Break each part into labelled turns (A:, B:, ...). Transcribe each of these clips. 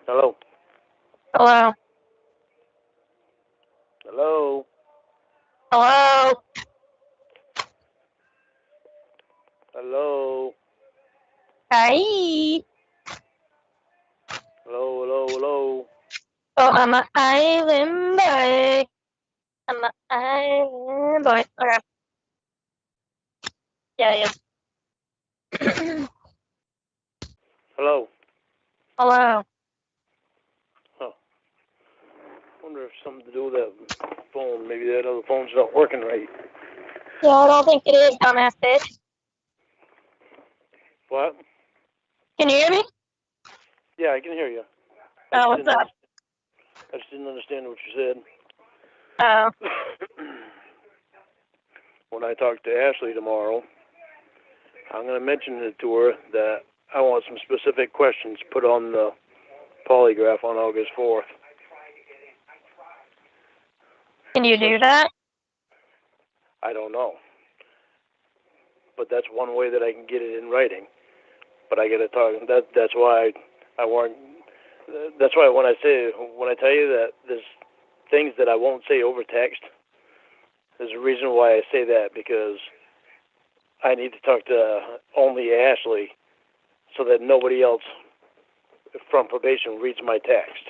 A: Hello?
B: Hello?
A: Hello?
B: Hello?
A: Hello?
B: Hi.
A: Hello, hello, hello?
B: Oh, I'm an island boy. I'm an island boy. Okay. Yeah, yeah.
A: Hello?
B: Hello?
A: Huh. Wonder if something to do with that phone. Maybe that other phone's not working right.
B: Yeah, I don't think it is, dumbass bitch.
A: What?
B: Can you hear me?
A: Yeah, I can hear you.
B: Oh, what's up?
A: I just didn't understand what you said.
B: Oh.
A: When I talk to Ashley tomorrow, I'm going to mention it to her that I want some specific questions put on the polygraph on August 4th.
B: Can you do that?
A: I don't know. But that's one way that I can get it in writing. But I got to talk. That's why I want. That's why when I tell you that there's things that I won't say over text, there's a reason why I say that, because I need to talk to only Ashley so that nobody else from probation reads my text.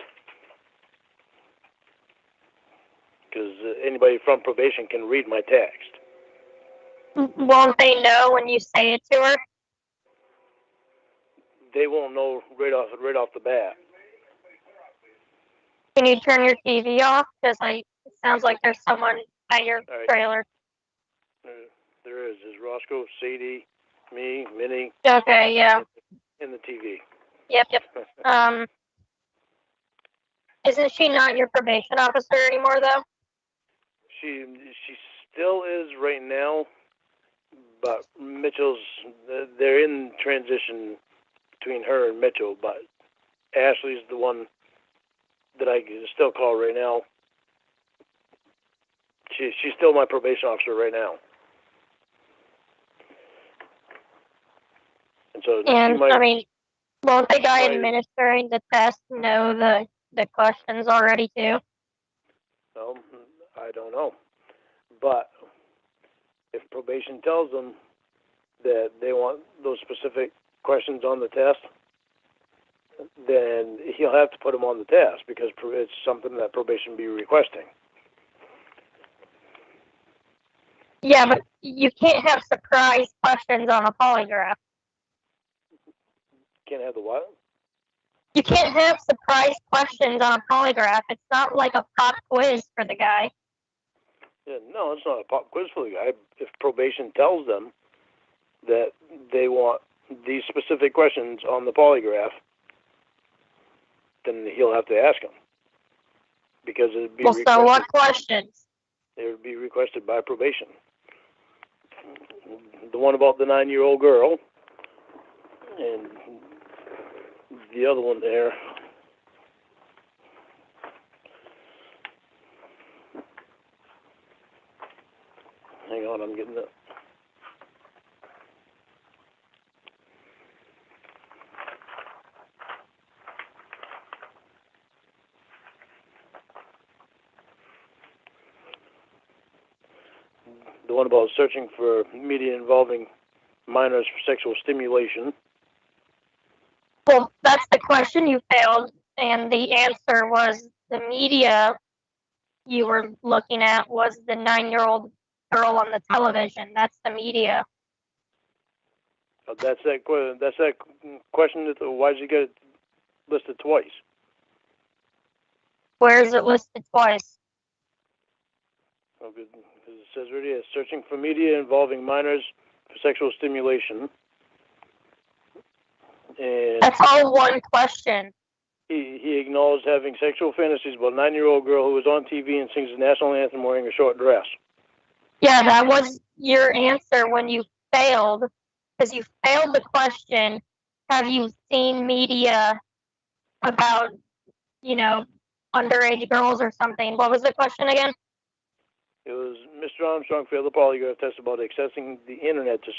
A: Because anybody from probation can read my text.
B: Won't they know when you say it to her?
A: They won't know right off the bat.
B: Can you turn your TV off? Because it sounds like there's someone at your trailer.
A: There is. There's Roscoe, Sadie, me, Minnie.
B: Okay, yeah.
A: In the TV.
B: Yep. Isn't she not your probation officer anymore, though?
A: She still is right now, but they're in transition between her and Mitchell, but Ashley's the one that I can still call right now. She's still my probation officer right now. And so
B: won't the guy administering the test know the questions already too?
A: No, I don't know. But if probation tells them that they want those specific questions on the test, then he'll have to put them on the test, because it's something that probation be requesting.
B: Yeah, but you can't have surprise questions on a polygraph.
A: Can't have the what?
B: You can't have surprise questions on a polygraph. It's not like a pop quiz for the guy.
A: Yeah, no, it's not a pop quiz for the guy. If probation tells them that they want these specific questions on the polygraph, then he'll have to ask them, because it would be requested.
B: So what questions?
A: It would be requested by probation. The one about the 9-year-old girl, and the other one there. Hang on, I'm getting it. The one about searching for media involving minors for sexual stimulation.
B: Well, that's the question you failed, and the answer was the media you were looking at was the 9-year-old girl on the television. That's the media.
A: That's that question. Why did you get it listed twice?
B: Where is it listed twice?
A: Okay, it says right here, searching for media involving minors for sexual stimulation. And
B: that's all one question.
A: He acknowledged having sexual fantasies about a 9-year-old girl who was on TV and sings the national anthem wearing a short dress.
B: Yeah, that was your answer when you failed, because you failed the question, have you seen media about, underage girls or something? What was the question again?
A: It was, Mr. Armstrong failed the polygraph test about accessing the internet to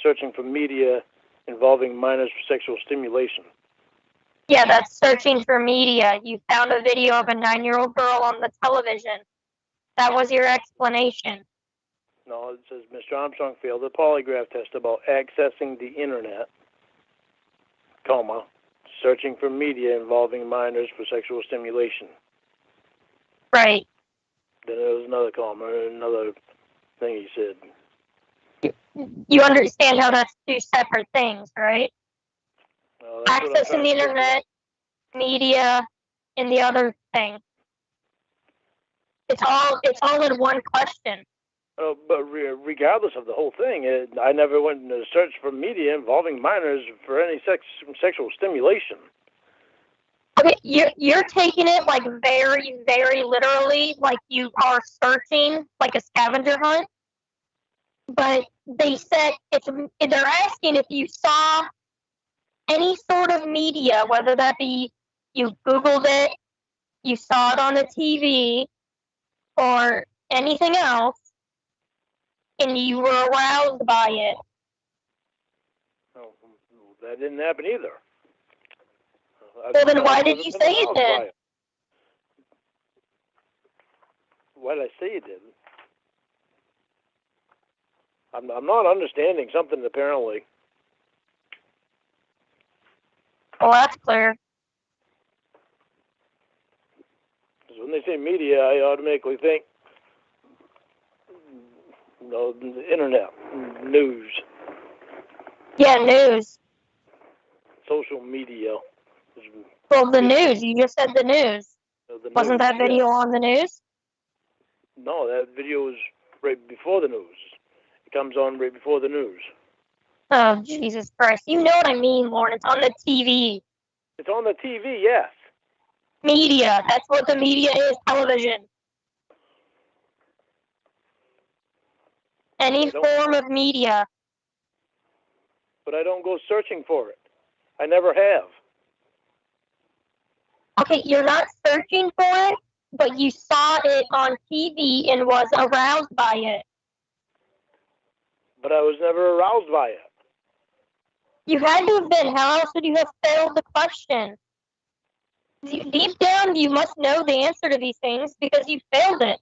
A: searching for media involving minors for sexual stimulation.
B: Yeah, that's searching for media. You found a video of a 9-year-old girl on the television. That was your explanation.
A: No, it says Mr. Armstrong failed a polygraph test about accessing the internet, comma, searching for media involving minors for sexual stimulation.
B: Right.
A: Then there was another comma, another thing he said.
B: You understand how that's two separate things, right?
A: That's
B: Accessing the internet, media, and the other thing. It's all in one question.
A: But regardless of the whole thing, I never went to search for media involving minors for any sexual stimulation.
B: Okay, you're taking it like very, very literally, like you are searching like a scavenger hunt. But they said they're asking if you saw any sort of media, whether that be you Googled it, you saw it on the TV, or anything else, and you were aroused by it.
A: Oh, that didn't happen either.
B: Well, then why did you say it did?
A: Why did I say it did? I'm not understanding something, apparently.
B: Well, that's clear.
A: Because when they say media, I automatically think, the internet, news.
B: Yeah, news.
A: Social media.
B: Well, the news. You just said the news. Wasn't that video on the news?
A: No, that video was right before the news. It comes on right before the news.
B: Oh, Jesus Christ. You know what I mean, Lauren. It's on the TV.
A: It's on the TV, yes.
B: Media. That's what the media is, television. Any form of media.
A: But I don't go searching for it. I never have.
B: Okay, you're not searching for it, but you saw it on TV and was aroused by it.
A: But I was never aroused by it.
B: You had to have been. How else would you have failed the question? Deep down, you must know the answer to these things because you failed it.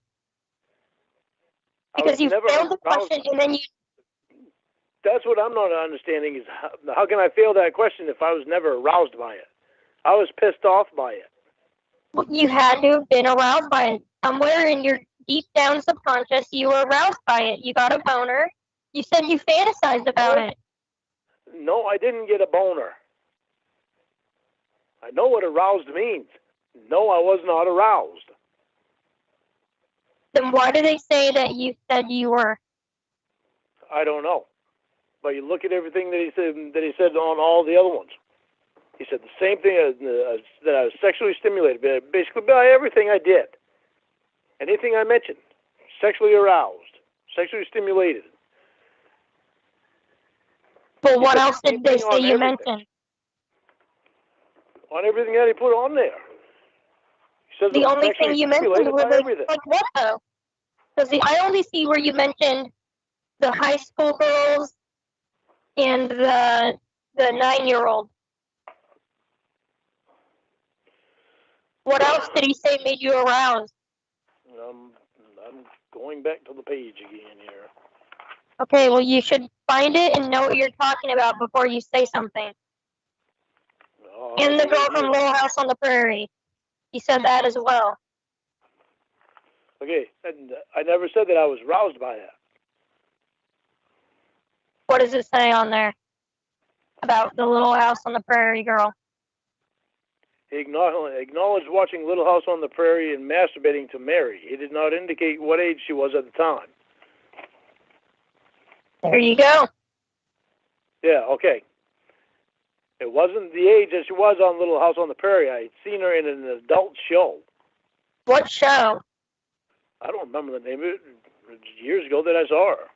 B: Because you failed the question and then you...
A: That's what I'm not understanding is how can I fail that question if I was never aroused by it? I was pissed off by it.
B: Well, you had to have been aroused by it. Somewhere in your deep down subconscious, you were aroused by it. You got a boner. You said you fantasized about it.
A: No, I didn't get a boner. I know what aroused means. No, I was not aroused.
B: Then why do they say that you said you were?
A: I don't know. But you look at everything that he said on all the other ones. He said the same thing that I was sexually stimulated, basically by everything I did. Anything I mentioned, sexually aroused, sexually stimulated.
B: Well, what else did they say you mentioned?
A: On everything that he put on there. He says
B: the only thing you mentioned was like what though? Because I only see where you mentioned the high school girls and the 9-year-old. What else did he say made you aroused?
A: I'm going back to the page again here.
B: Okay, well, you should find it and know what you're talking about before you say something. And the girl from Little House on the Prairie. He said that as well.
A: Okay, and I never said that I was roused by that.
B: What does it say on there about the Little House on the Prairie girl?
A: He acknowledged watching Little House on the Prairie and masturbating to Mary. He did not indicate what age she was at the time.
B: There you go.
A: Yeah, okay. It wasn't the age that she was on Little House on the Prairie. I had seen her in an adult show.
B: What show?
A: I don't remember the name of it. Years ago that I saw her.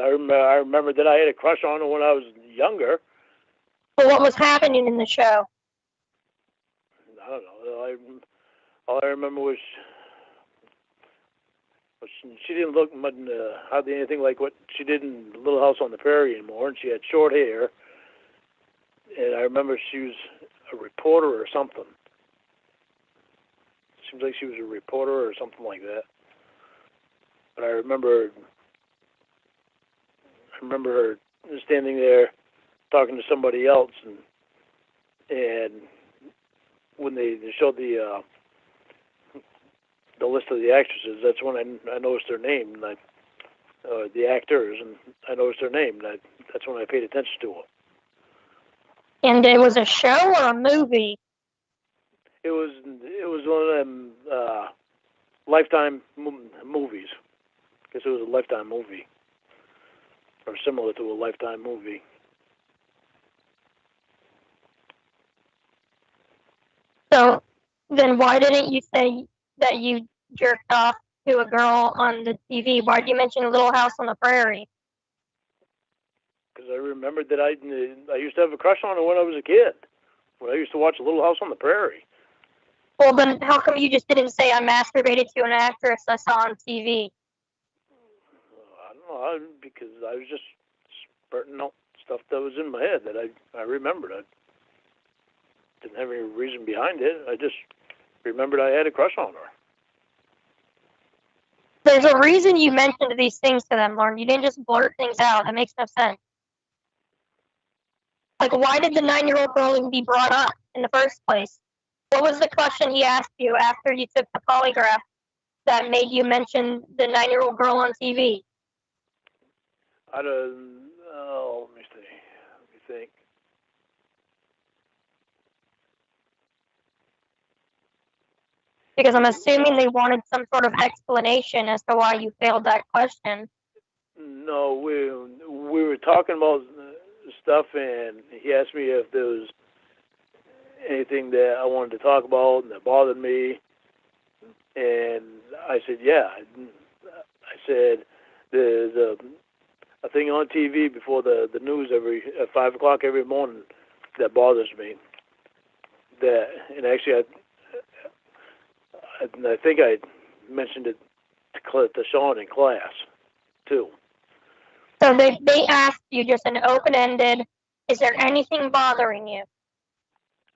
A: I remember that I had a crush on her when I was younger.
B: Well, what was happening in the show?
A: I don't know. All I remember was she didn't look hardly anything like what she did in Little House on the Prairie anymore, and she had short hair. and I remember she was a reporter or something. Seems like she was a reporter or something like that. But I remember her standing there talking to somebody else, and when they showed the list of the actresses, that's when I noticed their name, and the actors, and I noticed their name, and that's when I paid attention to her.
B: And it was a show or a movie?
A: It was one of them Lifetime movies. I guess it was a Lifetime movie, or similar to a Lifetime movie.
B: So then why didn't you say that you jerked off to a girl on the TV? Why did you mention Little House on the Prairie?
A: Because I remembered that I used to have a crush on her when I was a kid. When I used to watch Little House on the Prairie.
B: Well, then how come you just didn't say I masturbated to an actress I saw on TV?
A: I don't know, because I was just spurting out stuff that was in my head that I remembered. I didn't have any reason behind it. I just remembered I had a crush on her.
B: There's a reason you mentioned these things to them, Lauren. You didn't just blurt things out. That makes no sense. Like, why did the 9-year-old girl even be brought up in the first place? What was the question he asked you after you took the polygraph that made you mention the 9-year-old girl on TV?
A: Let me see. Let me think.
B: Because I'm assuming they wanted some sort of explanation as to why you failed that question.
A: No, we were talking about stuff, and he asked me if there was anything that I wanted to talk about and that bothered me, and I said, yeah. I said, there's a thing on TV before the news at 5 o'clock every morning that bothers me. And actually, I think I mentioned it to Sean in class too.
B: So they asked you just an open-ended, is there anything bothering you?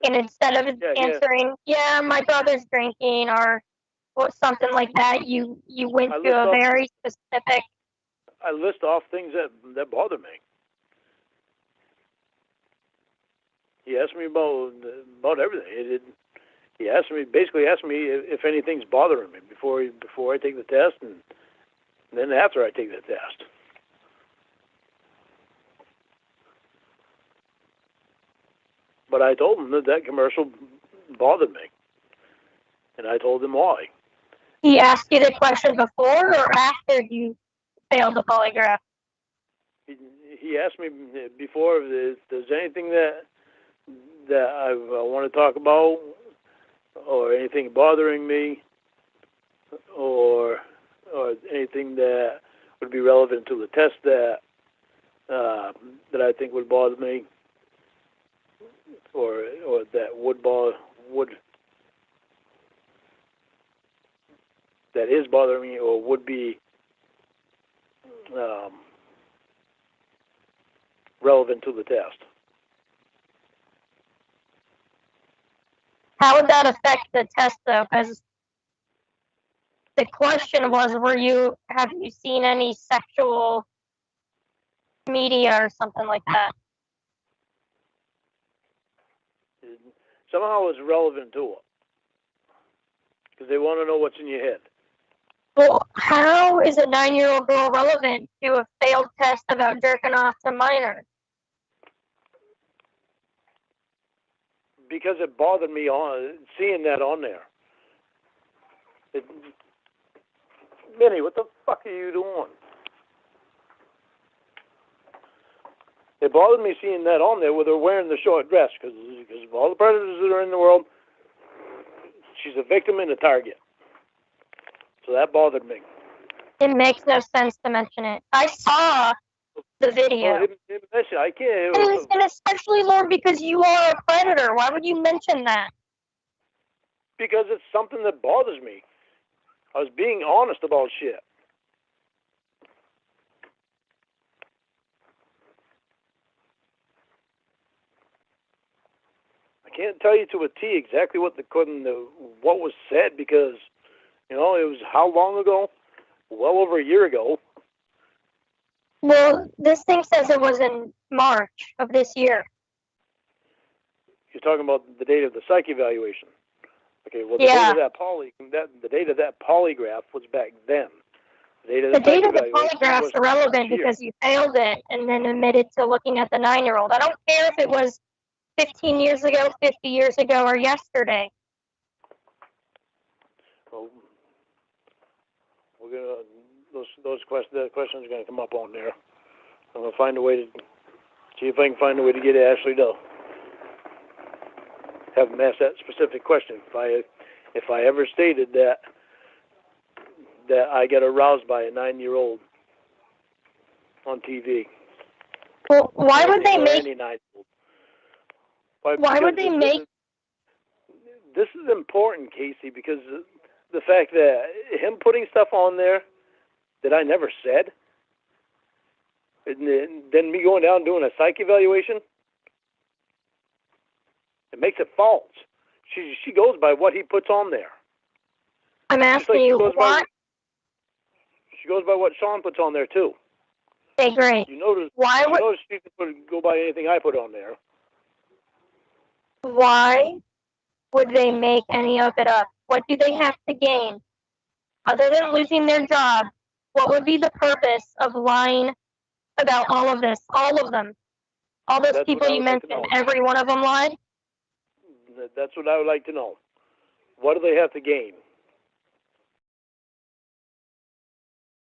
B: And instead of answering, yeah, my brother's drinking or something like that, you went to a very specific.
A: I list off things that bother me. He asked me about everything. He basically asked me if anything's bothering me before I take the test, and then after I take the test. But I told him that commercial bothered me, and I told him why.
B: He asked you the question before or after you failed the polygraph?
A: He asked me before if there's anything that I want to talk about, or anything bothering me, or anything that would be relevant to the test that I think would bother me, or that that is bothering me, or would be relevant to the test.
B: How would that affect the test, though? Because the question was, have you seen any sexual media or something like that?
A: Somehow it's relevant to it, because they want to know what's in your head.
B: Well, how is a 9-year-old girl relevant to a failed test about jerking off to minors?
A: Because it bothered me seeing that on there. Minnie, what the fuck are you doing? It bothered me seeing that on there with her wearing the short dress, because of all the predators that are in the world, she's a victim and a target. So that bothered me.
B: It makes no sense to mention it. I saw the video.
A: Well, I can't.
B: And especially, Lord, because you are a predator. Why would you mention that?
A: Because it's something that bothers me. I was being honest about shit. can't tell you to a T exactly what what was said because, it was how long ago? Well over a year ago.
B: Well, this thing says it was in March of this year.
A: You're talking about the date of the psych evaluation. Okay, well, the date of that polygraph was back then.
B: The date of the polygraph's irrelevant because you failed it and then admitted to looking at the 9-year-old. I don't care if it was 15 years ago, 50 years ago, or yesterday.
A: Well, we're gonna those questions are gonna come up on there. I'm gonna find a way to see if I can find a way to get Ashley to have him ask that specific question. If I ever stated that I get aroused by a 9-year-old on TV.
B: Well, why would they make? Why would they make?
A: This is important, Casey, because the fact that him putting stuff on there that I never said, and then me going down and doing a psych evaluation, it makes it false. She goes by what he puts on there.
B: I'm asking you what?
A: She goes by what Sean puts on there too.
B: Okay, great.
A: You notice she doesn't go by anything I put on there.
B: Why would they make any of it up? What do they have to gain? Other than losing their job, what would be the purpose of lying about all of this? All of them. All those people you mentioned, every one of them lied?
A: That's what I would like to know. What do they have to gain?